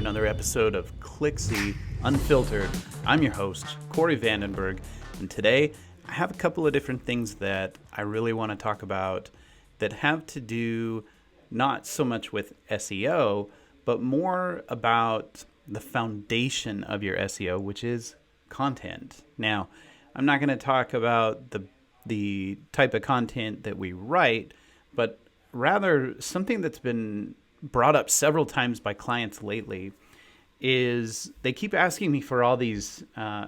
another episode of Clixsy Unfiltered. I'm your host, Corey Vandenberg, and today I have a couple of different things that I really want to talk about that have to do not so much with SEO, but more about the foundation of your SEO, which is content. Now, I'm not going to talk about the type of content that we write, but rather something that's been brought up several times by clients lately is they keep asking me for all these,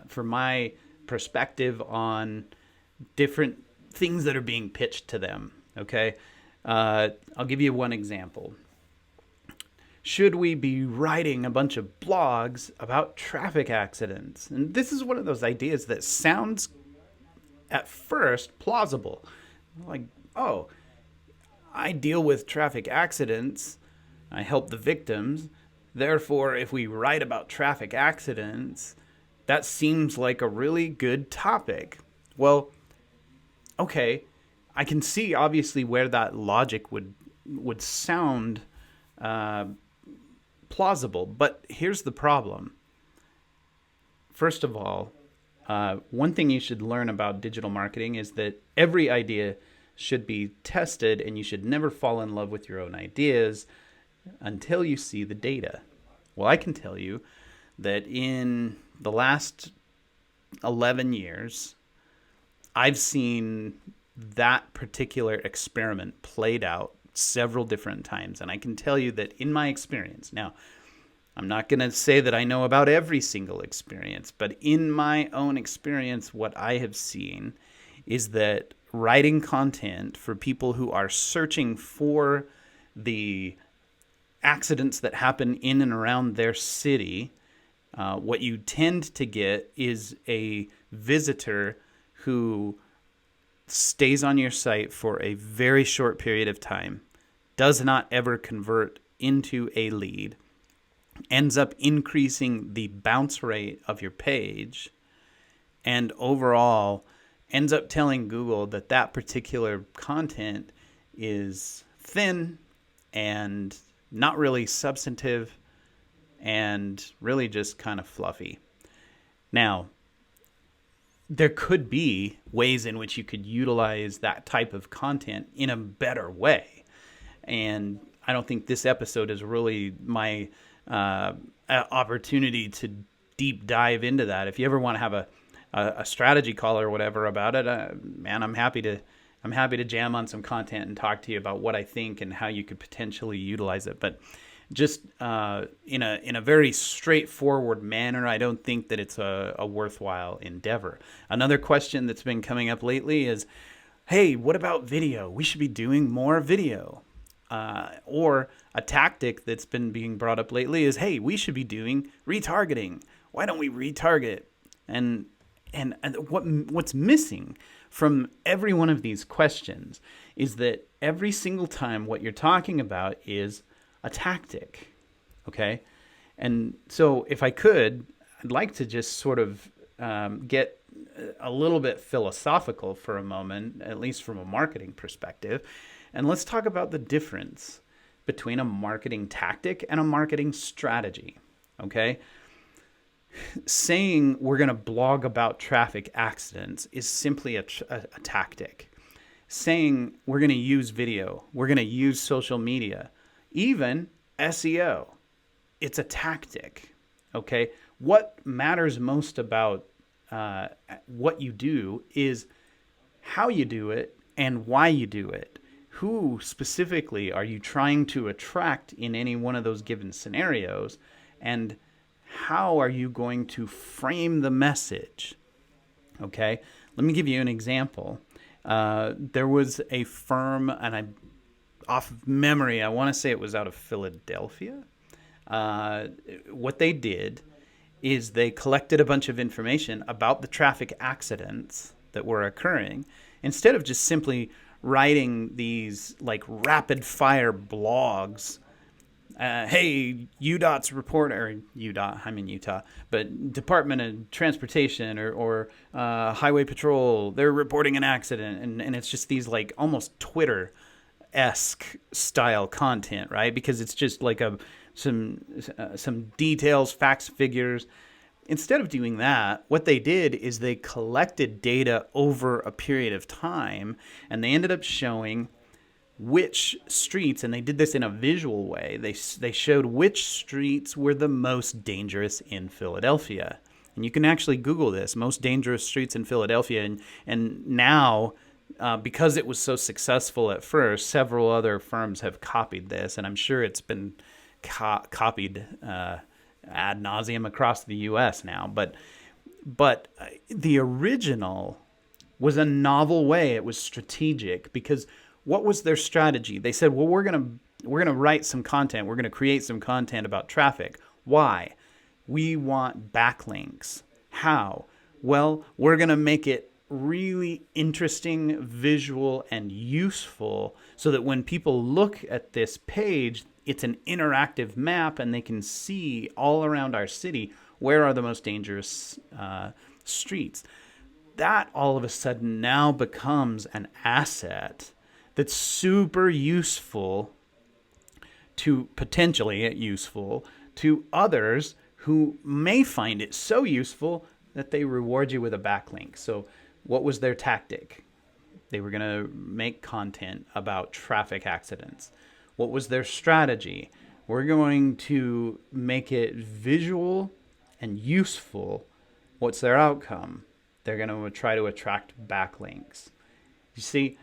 for my perspective on different things that are being pitched to them. Okay. I'll give you one example. Should we be writing a bunch of blogs about traffic accidents? And this is one of those ideas that sounds at first plausible. Like, oh, I deal with traffic accidents. I help the victims. Therefore, if we write about traffic accidents, that seems like a really good topic. Well, okay, I can see obviously where that logic would sound plausible, but here's the problem. First of all, one thing you should learn about digital marketing is that every idea should be tested, and you should never fall in love with your own ideas until you see the data. Well, I can tell you that in the last 11 years, I've seen that particular experiment played out several different times. And I can tell you that in my experience, now, I'm not going to say that I know about every single experience, but in my own experience, what I have seen is that writing content for people who are searching for the accidents that happen in and around their city, what you tend to get is a visitor who stays on your site for a very short period of time, does not ever convert into a lead, ends up increasing the bounce rate of your page, and overall ends up telling Google that that particular content is thin and not really substantive and really just kind of fluffy. Now, there could be ways in which you could utilize that type of content in a better way. And I don't think this episode is really my opportunity to deep dive into that. If you ever want to have a strategy call or whatever about it, man, I'm happy to jam on some content and talk to you about what I think and how you could potentially utilize it. But just in a very straightforward manner, I don't think that it's a worthwhile endeavor. Another question that's been coming up lately is, hey, what about video? We should be doing more video. Or a tactic that's been being brought up lately is, hey, we should be doing retargeting. Why don't we retarget? And what's missing from every one of these questions is that every single time what you're talking about is a tactic, okay? And so if I could, I'd like to just sort of get a little bit philosophical for a moment, at least from a marketing perspective, and let's talk about the difference between a marketing tactic and a marketing strategy, okay? Saying we're going to blog about traffic accidents is simply a tactic. Saying we're going to use video, we're going to use social media, even SEO, it's a tactic, okay? What matters most about what you do is how you do it and why you do it. Who specifically are you trying to attract in any one of those given scenarios, and how are you going to frame the message? Okay, let me give you an example. There was a firm, and off of memory, I want to say it was out of Philadelphia. What they did is they collected a bunch of information about the traffic accidents that were occurring. Instead of just simply writing these like rapid fire blogs, hey, UDOT's report, or UDOT, I'm in Utah, but Department of Transportation or Highway Patrol, they're reporting an accident. And it's just these like almost Twitter-esque style content, right? Because it's just like some details, facts, figures. Instead of doing that, what they did is they collected data over a period of time, and they ended up showing which streets, and they did this in a visual way. They showed which streets were the most dangerous in Philadelphia. And you can actually Google this, most dangerous streets in Philadelphia. And now, because it was so successful at first, several other firms have copied this, and I'm sure it's been copied ad nauseum across the U.S. now. But the original was a novel way. It was strategic, because what was their strategy? They said, well, we're gonna write some content. We're gonna create some content about traffic. Why? We want backlinks. How? Well, we're gonna make it really interesting, visual, and useful, so that when people look at this page, it's an interactive map and they can see all around our city where are the most dangerous streets. That all of a sudden now becomes an asset that's super useful to potentially useful to others who may find it so useful that they reward you with a backlink. So what was their tactic? They were going to make content about traffic accidents. What was their strategy? We're going to make it visual and useful. What's their outcome? They're going to try to attract backlinks. You see,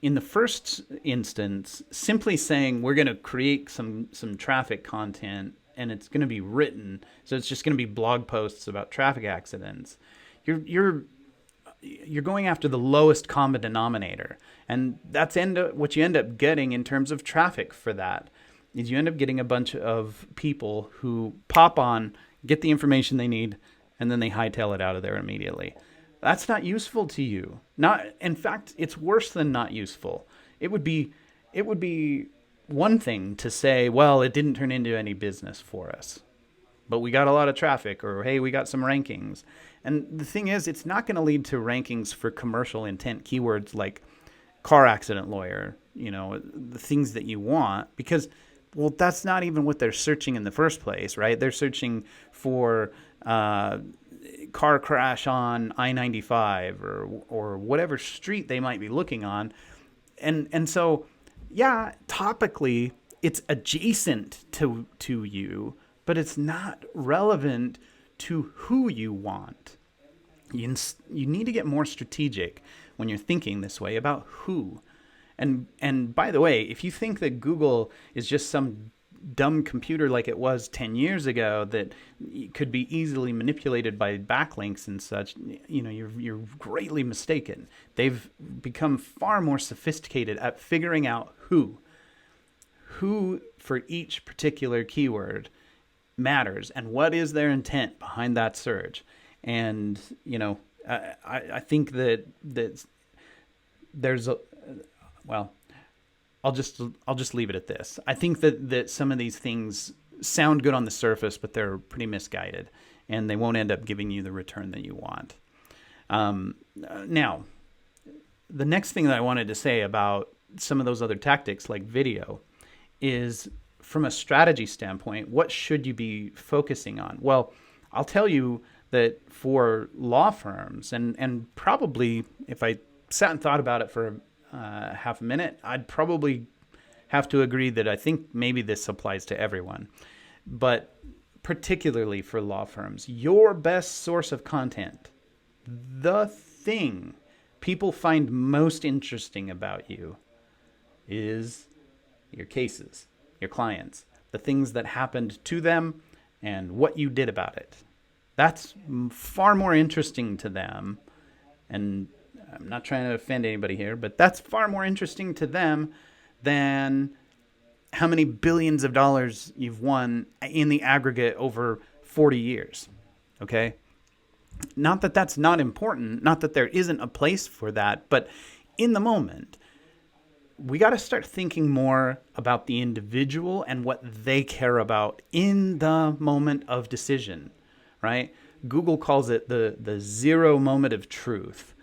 in the first instance, simply saying we're going to create some traffic content and it's going to be written, so it's just going to be blog posts about traffic accidents, you're going after the lowest common denominator. And that's what you end up getting in terms of traffic for that, is you end up getting a bunch of people who pop on, get the information they need, and then they hightail it out of there immediately. That's not useful to you. In fact, it's worse than not useful. It would be one thing to say, well, it didn't turn into any business for us, but we got a lot of traffic, or hey, we got some rankings. And the thing is, it's not going to lead to rankings for commercial intent keywords like car accident lawyer, the things that you want, because, well, that's not even what they're searching in the first place, right? They're searching for car crash on I-95 or whatever street they might be looking on. And so, yeah, topically, it's adjacent to you, but it's not relevant to who you want. You need to get more strategic when you're thinking this way about who. And by the way, if you think that Google is just some dumb computer like it was 10 years ago that could be easily manipulated by backlinks and such, you're greatly mistaken. They've become far more sophisticated at figuring out who for each particular keyword matters and what is their intent behind that search. And I think that there's I'll just leave it at this. I think that some of these things sound good on the surface, but they're pretty misguided, and they won't end up giving you the return that you want. Now, the next thing that I wanted to say about some of those other tactics like video is, from a strategy standpoint, what should you be focusing on? Well, I'll tell you that for law firms, and probably if I sat and thought about it for half a minute, I'd probably have to agree that I think maybe this applies to everyone. But particularly for law firms, your best source of content, the thing people find most interesting about you, is your cases, your clients, the things that happened to them and what you did about it. That's far more interesting to them. And I'm not trying to offend anybody here, but that's far more interesting to them than how many billions of dollars you've won in the aggregate over 40 years. Okay? Not that that's not important, not that there isn't a place for that, but in the moment, we got to start thinking more about the individual and what they care about in the moment of decision, right? Google calls it the zero moment of truth.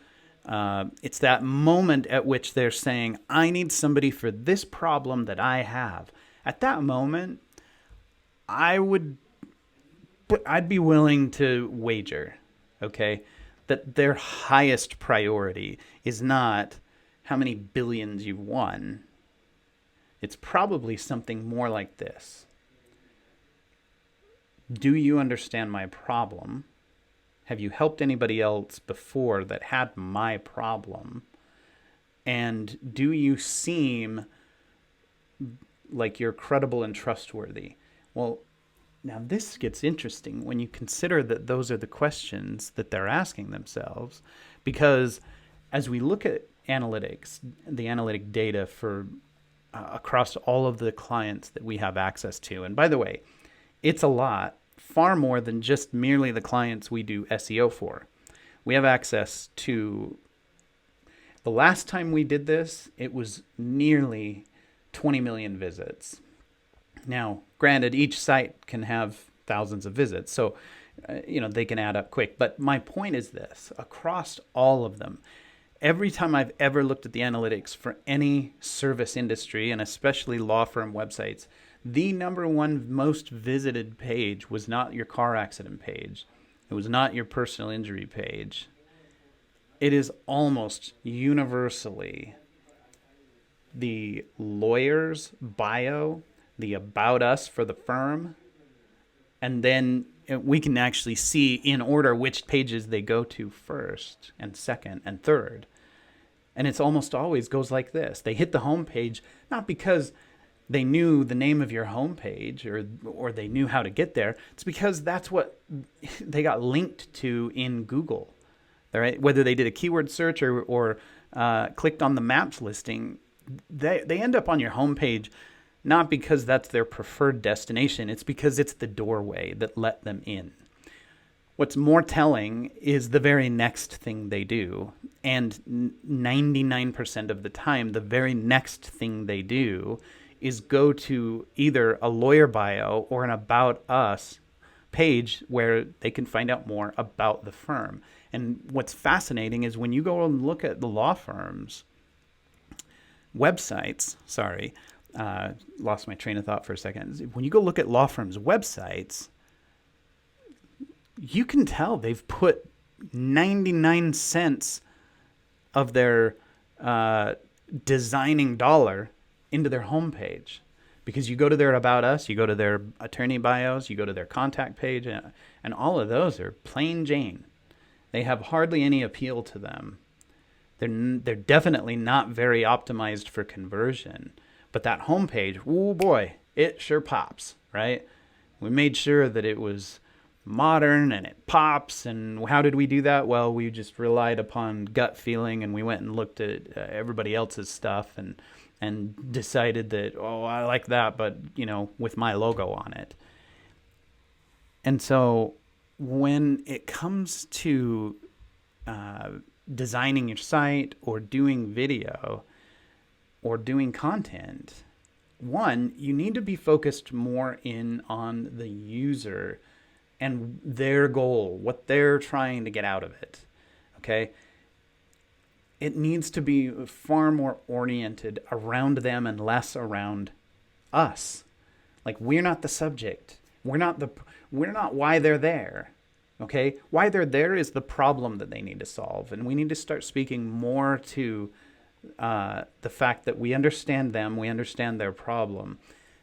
It's that moment at which they're saying, I need somebody for this problem that I have. At that moment, I'd be willing to wager, okay, that their highest priority is not how many billions you've won. It's probably something more like this. Do you understand my problem? Have you helped anybody else before that had my problem? And do you seem like you're credible and trustworthy? Well, now this gets interesting when you consider that those are the questions that they're asking themselves, because as we look at analytics, the analytic data for across all of the clients that we have access to, and by the way, it's a lot, far more than just merely the clients we do SEO for. We have access to, the last time we did this, it was nearly 20 million visits. Now, granted, each site can have thousands of visits, so they can add up quick. But my point is this: across all of them, every time I've ever looked at the analytics for any service industry, and especially law firm websites, the number one most visited page was not your car accident page. It was not your personal injury page. It is almost universally the lawyer's bio, the about us for the firm, and then we can actually see in order which pages they go to first and second and third. And it's almost always goes like this. They hit the home page not because they knew the name of your homepage or they knew how to get there. It's because that's what they got linked to in Google. All right? Whether they did a keyword search or clicked on the maps listing, they end up on your homepage not because that's their preferred destination. It's because it's the doorway that let them in. What's more telling is the very next thing they do. And 99% of the time, the very next thing they do is go to either a lawyer bio or an About Us page where they can find out more about the firm. And what's fascinating is when you go and look at the law firms' websites, lost my train of thought for a second. When you go look at law firms' websites, you can tell they've put 99 cents of their designing dollar into their homepage, because you go to their About Us, you go to their attorney bios, you go to their contact page, and all of those are plain Jane. They have hardly any appeal to them. They're definitely not very optimized for conversion. But that homepage, oh boy, it sure pops, right? We made sure that it was modern and it pops. And how did we do that? Well, we just relied upon gut feeling, and we went and looked at everybody else's stuff and decided that, oh, I like that, but, with my logo on it. And so when it comes to designing your site or doing video or doing content, one, you need to be focused more in on the user and their goal, what they're trying to get out of it, okay? It needs to be far more oriented around them and less around us. Like, we're not the subject. We're not why they're there. Okay? Why they're there is the problem that they need to solve. And we need to start speaking more to the fact that we understand them, we understand their problem.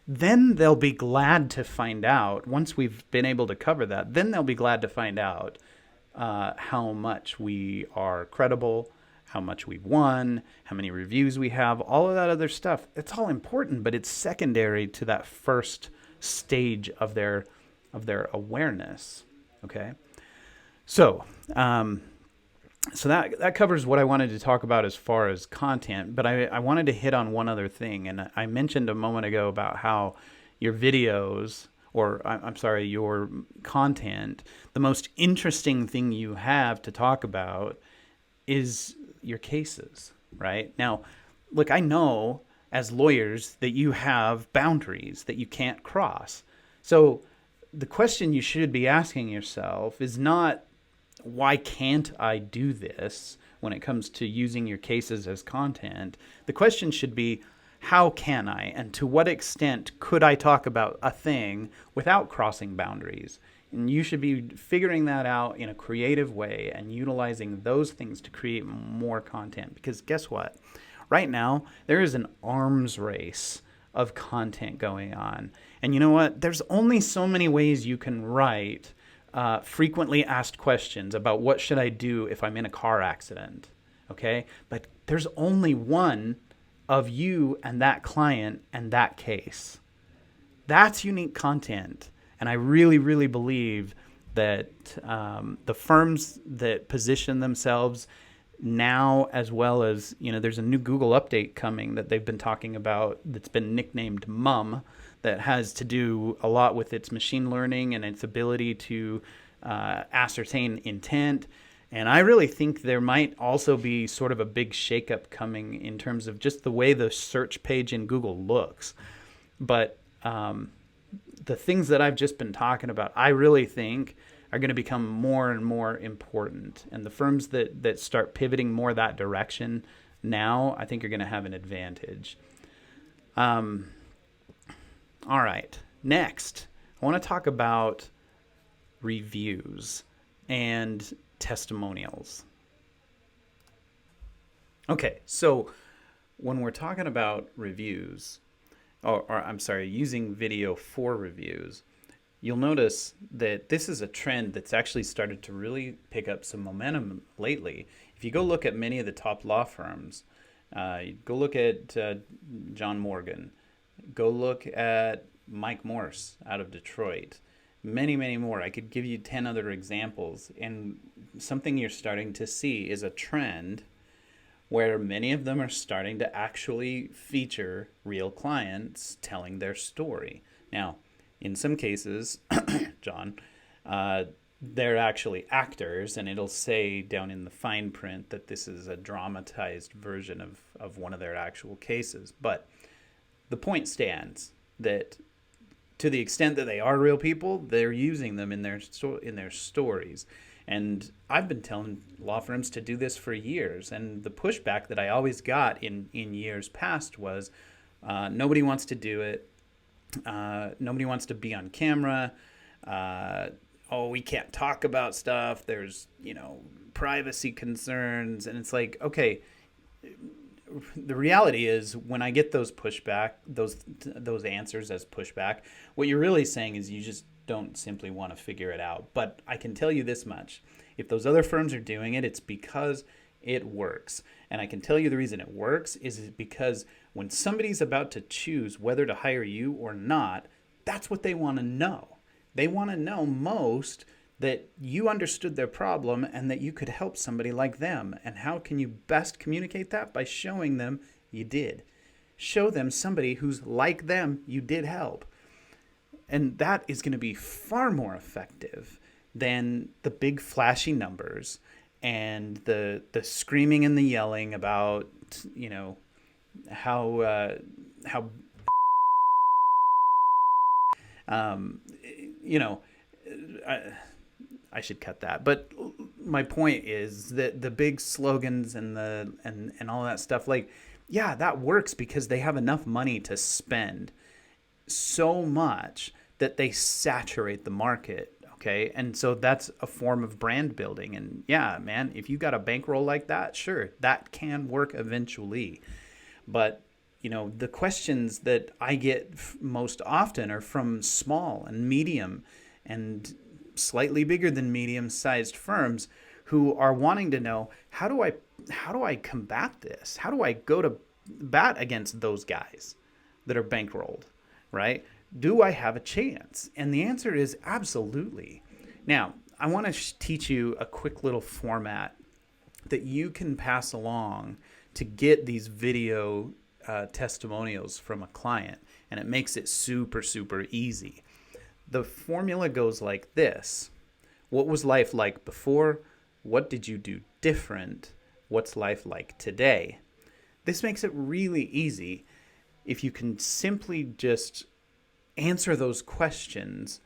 Then they'll be glad to find out, once we've been able to cover that, then they'll be glad to find out how much we are credible, how much we've won, how many reviews we have, all of that other stuff. It's all important, but it's secondary to that first stage of their awareness. Okay, so that covers what I wanted to talk about as far as content. But I wanted to hit on one other thing, and I mentioned a moment ago about how your videos, or I'm sorry, your content, the most interesting thing you have to talk about is your cases, right? Now, look, I know as lawyers that you have boundaries that you can't cross. So the question you should be asking yourself is not, why can't I do this when it comes to using your cases as content? The question should be, how can I, and to what extent could I talk about a thing without crossing boundaries? And you should be figuring that out in a creative way and utilizing those things to create more content. Because guess what? Right now, there is an arms race of content going on. And you know what? There's only so many ways you can write frequently asked questions about what should I do if I'm in a car accident. Okay? But there's only one of you and that client and that case. That's unique content. And I really, really believe that the firms that position themselves now, as well as, there's a new Google update coming that they've been talking about that's been nicknamed MUM, that has to do a lot with its machine learning and its ability to ascertain intent. And I really think there might also be sort of a big shakeup coming in terms of just the way the search page in Google looks. But the things that I've just been talking about, I really think are going to become more and more important. And the firms that start pivoting more that direction now, I think are going to have an advantage. All right. Next, I want to talk about reviews and testimonials. Okay, so when we're talking about reviews, or I'm sorry, using video for reviews, you'll notice that this is a trend that's actually started to really pick up some momentum lately. If you go look at many of the top law firms, go look at John Morgan, go look at Mike Morse out of Detroit, many, many more. I could give you 10 other examples. And something you're starting to see is a trend where many of them are starting to actually feature real clients telling their story. Now, in some cases, John, they're actually actors, and it'll say down in the fine print that this is a dramatized version of one of their actual cases. But the point stands that to the extent that they are real people, they're using them in their stories. And I've been telling law firms to do this for years. And the pushback that I always got in years past was nobody wants to do it. Nobody wants to be on camera. We can't talk about stuff. There's, privacy concerns. And it's like, okay, the reality is when I get those pushback, those answers as pushback, what you're really saying is you just don't simply want to figure it out. But I can tell you this much. If those other firms are doing it, it's because it works. And I can tell you the reason it works is because when somebody's about to choose whether to hire you or not, that's what they want to know. They want to know most that you understood their problem and that you could help somebody like them. And how can you best communicate that? By showing them you did. Show them somebody who's like them you did help. And that is going to be far more effective than the big flashy numbers and the screaming and the yelling about, how I should cut that. But my point is that the big slogans and all that stuff, that works because they have enough money to spend so much that they saturate the market. Okay. And so that's a form of brand building. And yeah, man, if you got a bankroll like that, sure, that can work eventually. But, the questions that I get most often are from small and medium and slightly bigger than medium-sized firms who are wanting to know, how do I combat this? How do I go to bat against those guys that are bankrolled, right? Do I have a chance? And the answer is absolutely. Now, I want to teach you a quick little format that you can pass along to get these video testimonials from a client, and it makes it super, super easy. The formula goes like this. What was life like before? What did you do different? What's life like today? This makes it really easy. If you can simply just answer those questions,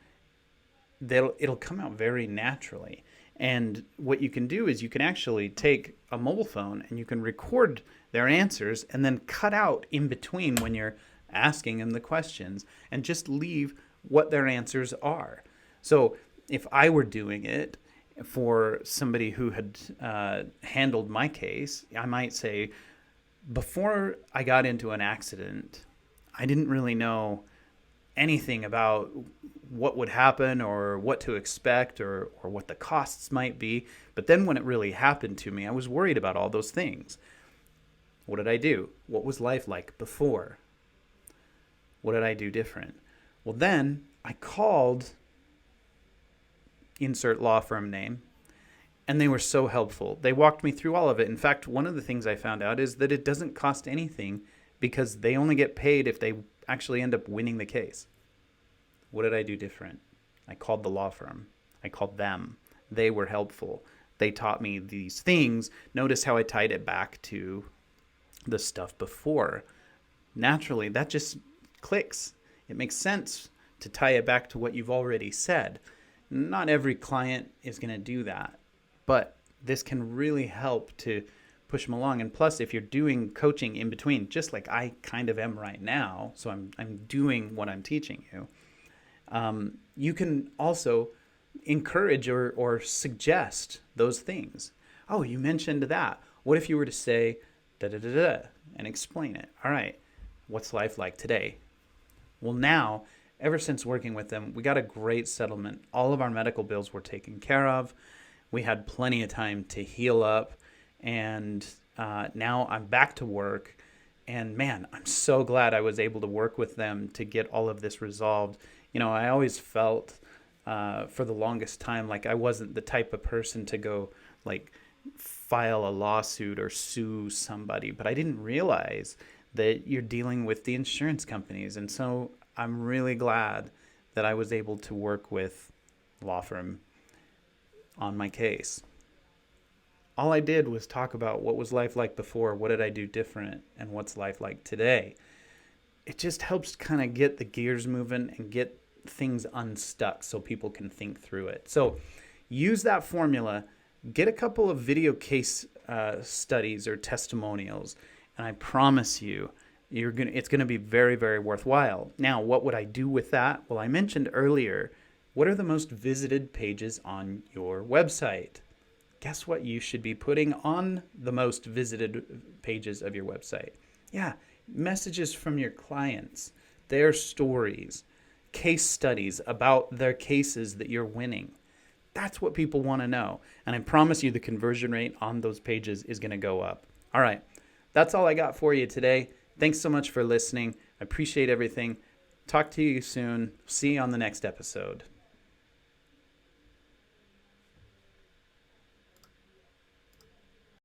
it'll come out very naturally. And what you can do is you can actually take a mobile phone and you can record their answers and then cut out in between when you're asking them the questions and just leave what their answers are. So if I were doing it for somebody who had handled my case, I might say, before I got into an accident, I didn't really know anything about what would happen or what to expect or what the costs might be. But then when it really happened to me, I was worried about all those things. What did I do? What was life like before? What did I do different? Well, then I called, insert law firm name, and they were so helpful. They walked me through all of it. In fact, one of the things I found out is that it doesn't cost anything because they only get paid if they actually end up winning the case. What did I do different? I called the law firm. I called them. They were helpful. They taught me these things. Notice how I tied it back to the stuff before. Naturally, that just clicks. It makes sense to tie it back to what you've already said. Not every client is going to do that, but this can really help to push them along. And plus, if you're doing coaching in between, just like I kind of am right now, so I'm doing what I'm teaching you, you can also encourage or suggest those things. Oh, you mentioned that. What if you were to say da-da-da-da and explain it? All right, what's life like today? Well, now, ever since working with them, we got a great settlement. All of our medical bills were taken care of. We had plenty of time to heal up. And now I'm back to work. And man, I'm so glad I was able to work with them to get all of this resolved. You know, I always felt for the longest time like I wasn't the type of person to go like file a lawsuit or sue somebody. But I didn't realize that you're dealing with the insurance companies. And so I'm really glad that I was able to work with law firm on my case. All I did was talk about what was life like before, what did I do different, and what's life like today. It just helps kind of get the gears moving and get things unstuck so people can think through it. So use that formula, get a couple of video case studies or testimonials, and I promise you, it's going to be very, very worthwhile. Now, what would I do with that? Well, I mentioned earlier, what are the most visited pages on your website? Guess what you should be putting on the most visited pages of your website? Yeah, messages from your clients, their stories, case studies about their cases that you're winning. That's what people want to know. And I promise you the conversion rate on those pages is going to go up. All right, that's all I got for you today. Thanks so much for listening. I appreciate everything. Talk to you soon. See you on the next episode.